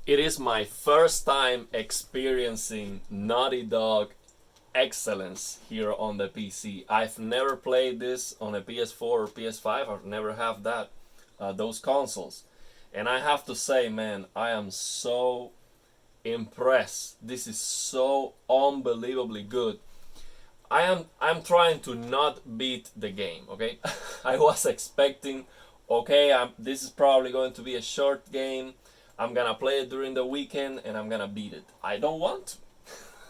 It is my first time experiencing Naughty Dog excellence here on the PC. I've never played this on a PS4 or PS5. I've never have that those consoles, and I have to say, man, I am so impressed. This is so unbelievably good. I'm trying to not beat the game. Okay, I was expecting, okay, this is probably going to be a short game. I'm gonna play it during the weekend and I'm gonna beat it. I don't want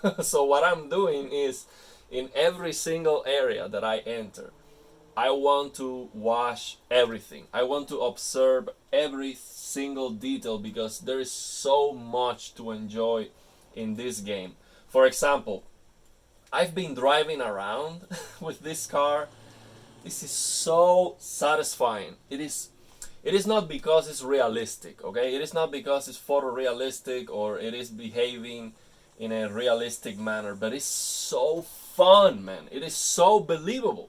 to. So what I'm doing is, in every single area that I enter, I want to watch everything. I want to observe every single detail because there is so much to enjoy in this game. For example, I've been driving around with this car. This is so satisfying. It is not because it's realistic, okay? It is not because it's photorealistic or it is behaving in a realistic manner, but it's so fun, man. It is so believable.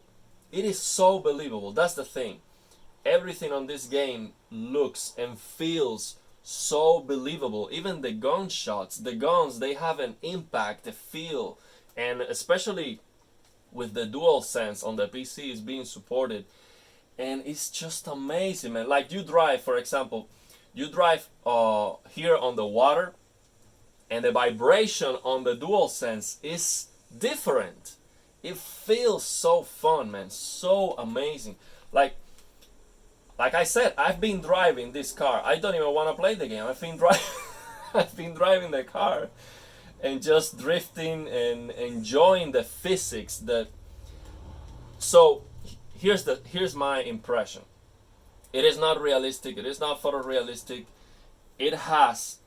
It is so believable. That's the thing. Everything on this game looks and feels so believable. Even the gunshots, the guns, they have an impact, a feel, and especially with the dual sense on the PC is being supported, and it's just amazing, man. Like you drive, for example, you drive here on the water, and the vibration on the dual sense is different. It feels so fun, man, so amazing. like like I said, I've been driving this car. I don't even want to play the game. I've been driving I've been driving the car and just drifting and enjoying the physics that. So here's my impression. It is not realistic. It is not photorealistic. It has.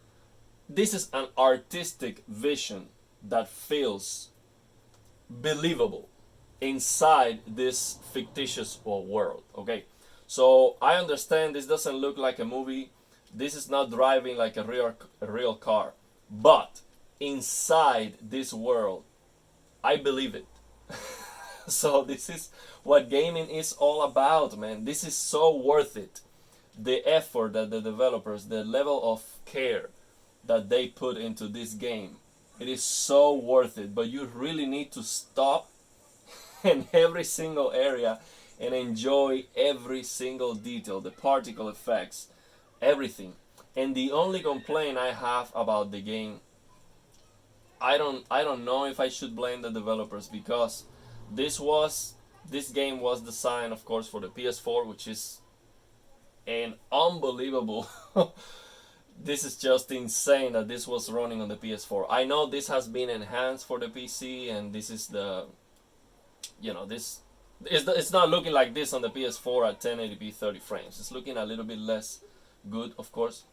This is an artistic vision that feels believable inside this fictitious world. Okay, so I understand this doesn't look like a movie. This is not driving like a real car, but inside this world, I believe it. So this is what gaming is all about, man. This is so worth it. The effort that the developers, the level of care that they put into this game, it is so worth it. But you really need to stop in every single area and enjoy every single detail, the particle effects, everything. And the only complaint I have about the game, I don't know if I should blame the developers, because this game was designed, of course, for the PS4, which is an unbelievable. This is just insane that this was running on the PS4. I know this has been enhanced for the PC, and this is this. It's not looking like this on the PS4 at 1080p 30 frames. It's looking a little bit less good, of course,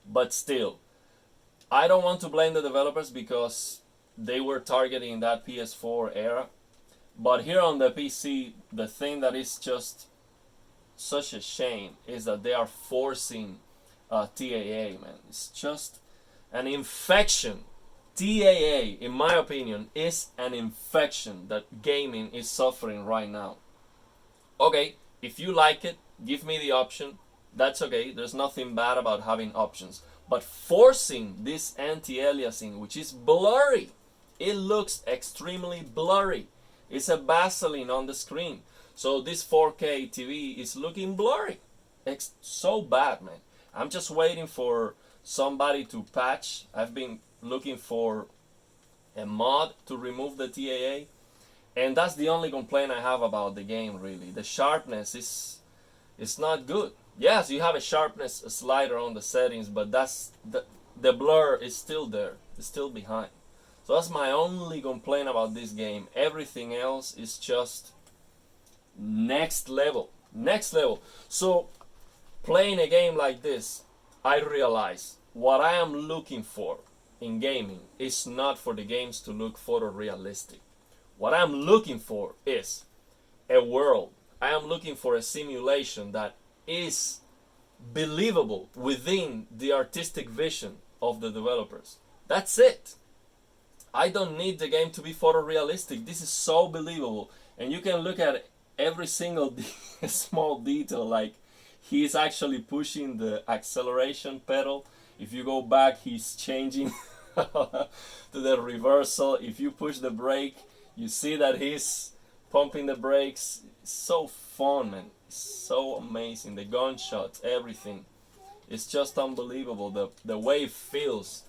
but still, I don't want to blame the developers because they were targeting that PS4 era. But here on the PC, the thing that is just such a shame is that they are forcing TAA, man. It's just an infection. TAA, in my opinion, is an infection that gaming is suffering right now. Okay, if you like it, give me the option. That's okay. There's nothing bad about having options. But forcing this anti-aliasing, which is blurry, it looks extremely blurry. It's a Vaseline on the screen. So this 4K TV is looking blurry. It's so bad, man. I'm just waiting for somebody to patch. I've been looking for a mod to remove the TAA. And that's the only complaint I have about the game, really. The sharpness is not good. Yes, you have a sharpness slider on the settings, but the blur is still there. It's still behind. So that's my only complaint about this game. Everything else is just next level. Next level. So playing a game like this, I realize what I am looking for in gaming is not for the games to look photorealistic. What I'm looking for is a world. I am looking for a simulation that is believable within the artistic vision of the developers. That's it. I don't need the game to be photorealistic. This is so believable. And you can look at every single small detail, like he's actually pushing the acceleration pedal If you go back, he's changing to the reversal. If you push the brake, you see that he's pumping the brakes. It's so fun, man. It's so amazing. The gunshots, everything. It's just unbelievable. The way it feels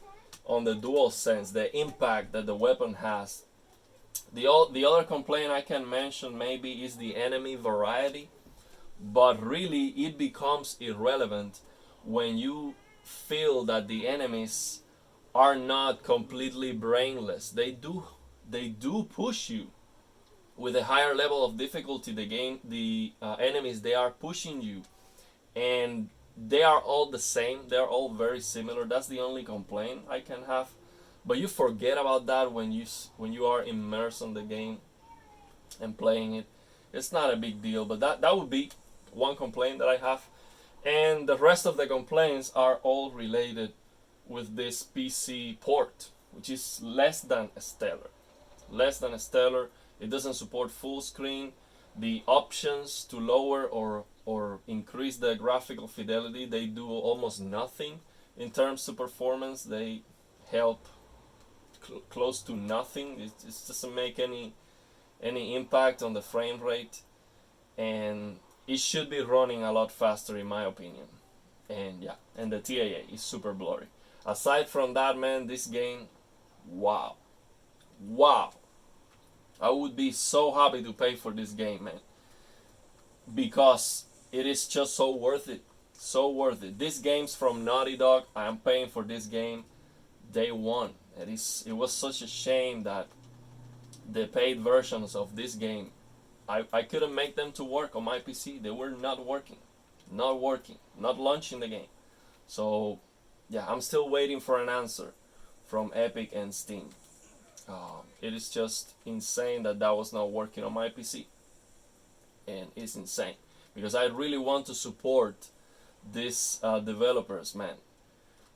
on the dual sense, the impact that the weapon has. The other complaint I can mention maybe is the enemy variety, but really it becomes irrelevant when you feel that the enemies are not completely brainless. They do push you with a higher level of difficulty. The enemies, they are pushing you, and they are all the same. They're all very similar. That's the only complaint I can have. But you forget about that when you are immersed in the game and playing it. It's not a big deal. But that would be one complaint that I have. And the rest of the complaints are all related with this PC port, which is less than stellar. Less than stellar. It doesn't support full screen. The options to lower or increase the graphical fidelity, they do almost nothing in terms of performance. They help close to nothing. It doesn't make any impact on the frame rate, and it should be running a lot faster in my opinion. And yeah, and the TAA is super blurry. Aside from that, man, this game, wow, I would be so happy to pay for this game, man, because it is just so worth it. So worth it. These games from Naughty Dog, I am paying for this game day one. It was such a shame that the paid versions of this game, I couldn't make them to work on my PC. They were not working, not launching the game. So yeah, I'm still waiting for an answer from Epic and Steam. It is just insane that was not working on my PC, and it's insane because I really want to support these developers, man,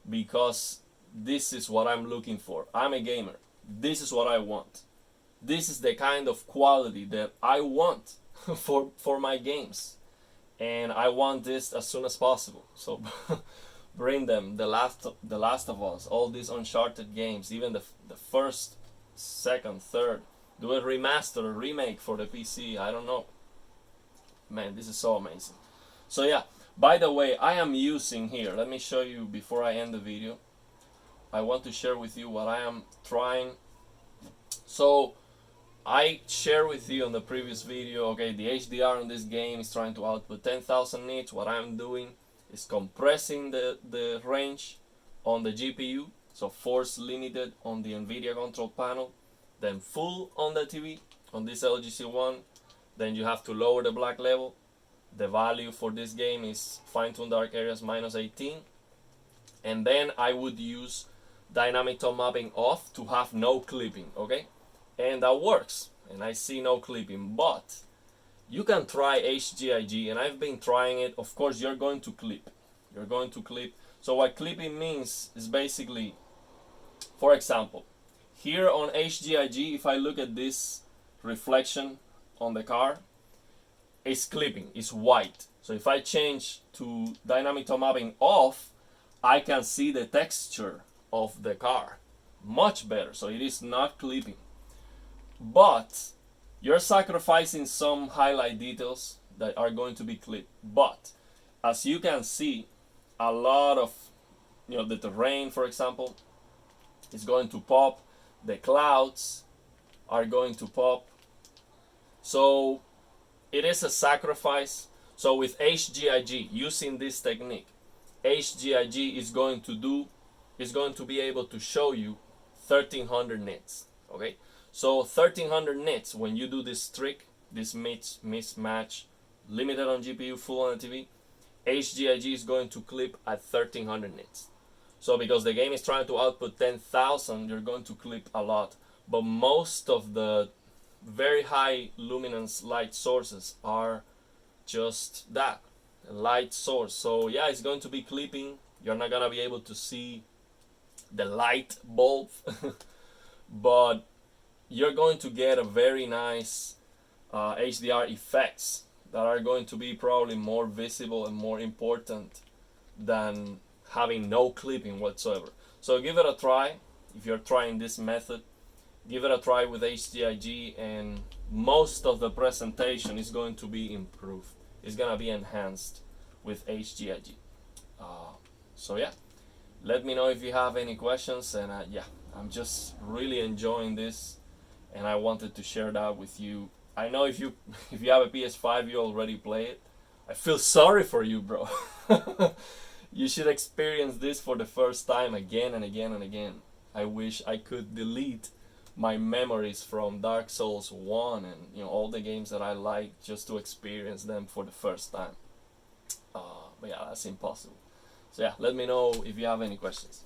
because this is what I'm looking for. I'm a gamer. This is what I want. This is the kind of quality that I want for my games, and I want this as soon as possible. So bring them, the Last of Us, all these Uncharted games, even the first, second, third. Do a remaster, a remake for the PC. I don't know. Man, this is so amazing. So yeah. By the way, I am using here. Let me show you before I end the video. I want to share with you what I am trying. So I share with you on the previous video, okay, the HDR in this game is trying to output 10,000 nits. What I'm doing is compressing the range on the GPU, so force limited on the NVIDIA control panel, then full on the TV, on this LGC1. Then you have to lower the black level. The value for this game is fine-tune dark areas -18. And then I would use dynamic tone mapping off to have no clipping, okay? And that works, and I see no clipping. But you can try HGIG, and I've been trying it. Of course, you're going to clip. So what clipping means is basically, for example, here on HGIG, if I look at this reflection on the car, it's clipping, it's white. So if I change to dynamic tone mapping off, I can see the texture of the car much better. So it is not clipping. But you're sacrificing some highlight details that are going to be clipped. But as you can see, a lot of, the terrain, for example, is going to pop. The clouds are going to pop. So it is a sacrifice. So with HGIG, using this technique, HGIG is going to be able to show you 1300 nits. Okay, so 1300 nits, when you do this trick, this mismatch, limited on GPU, full on the TV, HGIG is going to clip at 1300 nits. So because the game is trying to output 10,000, you're going to clip a lot. But most of the very high luminance light sources are just that, a light source. So yeah, it's going to be clipping. You're not gonna be able to see the light bulb, but you're going to get a very nice HDR effects that are going to be probably more visible and more important than having no clipping whatsoever. So give it a try if you're trying this method. Give it a try with HDIG, and most of the presentation is going to be improved. It's gonna be enhanced with HDIG. So yeah, let me know if you have any questions, and yeah, I'm just really enjoying this, and I wanted to share that with you. I know if you if you have a PS5, you already play it. I feel sorry for you, bro. You should experience this for the first time again and again and again. I wish I could delete my memories from Dark Souls 1 and all the games that I like just to experience them for the first time. But yeah, that's impossible. So yeah, let me know if you have any questions.